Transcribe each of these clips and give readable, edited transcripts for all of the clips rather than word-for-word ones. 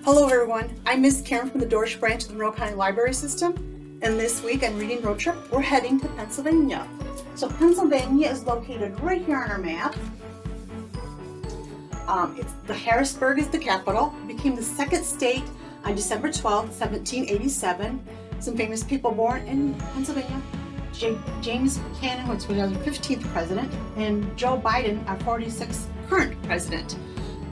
Hello everyone, I'm Miss Karen from the Dorsch branch of the Monroe County Library System, and this week on Reading Road Trip, we're heading to Pennsylvania. So Pennsylvania is located right here on our map. Harrisburg is the capital. It became the second state on December 12, 1787. Some famous people born in Pennsylvania. James Buchanan was the 15th president, and Joe Biden, our 46th current president.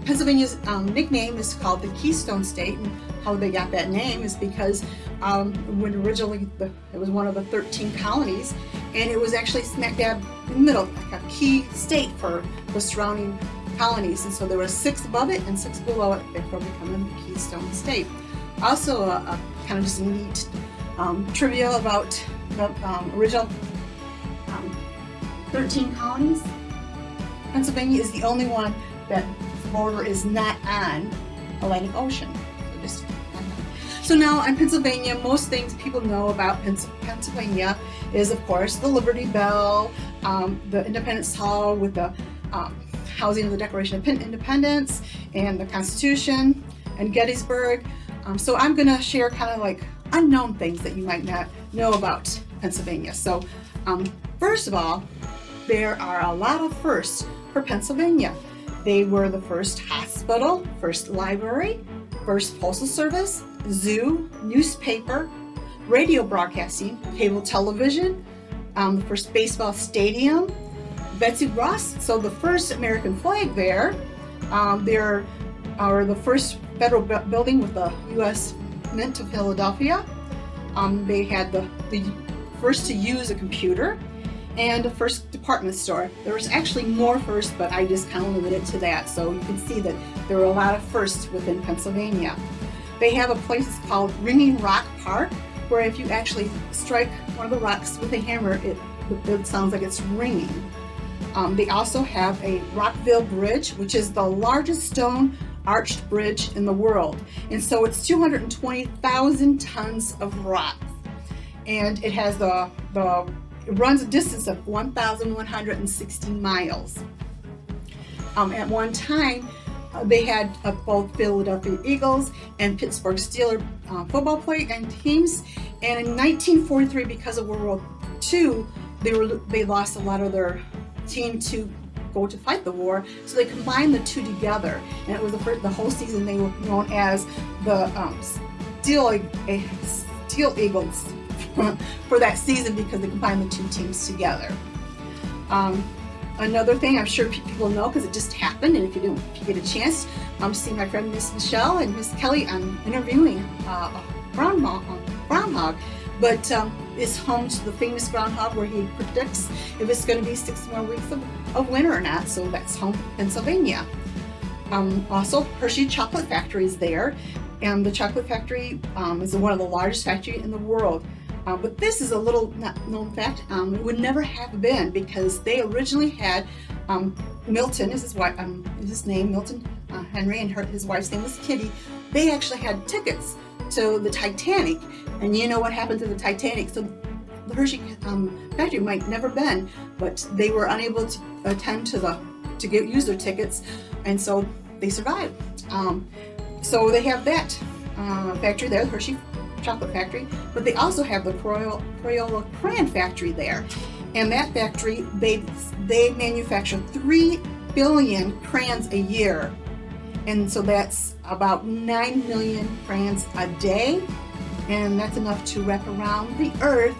Pennsylvania's nickname is called the Keystone State, and how they got that name is because when originally it was one of the 13 colonies, and it was actually smack dab in the middle, like a key state for the surrounding colonies, and so there were 6 above it and 6 below it, therefore becoming the Keystone State. Also, a kind of just neat trivia about the original 13 colonies. Pennsylvania is the only one that border is not on Atlantic Ocean. So now in Pennsylvania, most things people know about Pennsylvania is, of course, the Liberty Bell, the Independence Hall with the housing of the Declaration of Independence, and the Constitution, and Gettysburg. So I'm going to share kind of like unknown things that you might not know about Pennsylvania. So first of all, there are a lot of firsts for Pennsylvania. They were the first hospital, first library, first postal service, zoo, newspaper, radio broadcasting, cable television, the first baseball stadium, Betsy Ross, so the first American flag there. There are the first federal building with the U.S. Mint of Philadelphia. They had the first to use a computer, and the first department store. There was actually more firsts, but I just kind of limited it to that. So you can see that there were a lot of firsts within Pennsylvania. They have a place called Ringing Rock Park, where if you actually strike one of the rocks with a hammer, it sounds like it's ringing. They also have a Rockville Bridge, which is the largest stone arched bridge in the world. And so it's 220,000 tons of rock. And it has it runs a distance of 1,160 miles. At one time, they had both Philadelphia Eagles and Pittsburgh Steelers football and teams. And in 1943, because of World War II, they lost a lot of their team to go to fight the war, so they combined the two together. And it was the whole season they were known as the Steel Eagles for that season, because they combined the two teams together. Another thing I'm sure people know because it just happened, and if you get a chance, see my friend Miss Michelle and Miss Kelly interviewing a groundhog, but is home to the famous groundhog where he predicts if it's going to be 6 more weeks of winter or not. So that's home Pennsylvania. Also, Hershey Chocolate Factory is there, and the chocolate factory is one of the largest factories in the world. But this is a little not known fact. It would never have been, because they originally had Milton, is his name, Milton Henry, and his wife's name was Kitty. They actually had tickets to the Titanic, and you know what happened to the Titanic. So the Hershey factory might never been, but they were unable to attend to use their tickets, and so they survived. So they have that factory there, the Hershey Chocolate Factory, but they also have the Crayola Crayon Factory there, and that factory they manufacture 3 billion crayons a year, and so that's about 9 million crayons a day, and that's enough to wrap around the earth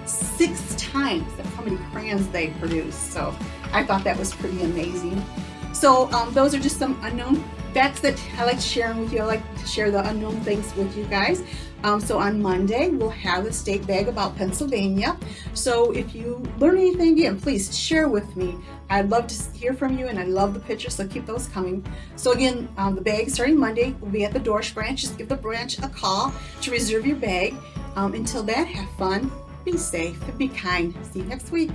6 times. That's how many crayons they produce. So I thought that was pretty amazing. So those are just some unknown facts that I like sharing with you. I like to share the unknown things with you guys. So on Monday, we'll have a state bag about Pennsylvania. So if you learn anything again, please share with me. I'd love to hear from you, and I love the pictures, so keep those coming. So again, the bag starting Monday will be at the Dorsch branch. Just give the branch a call to reserve your bag. Until then, have fun, be safe, and be kind. See you next week.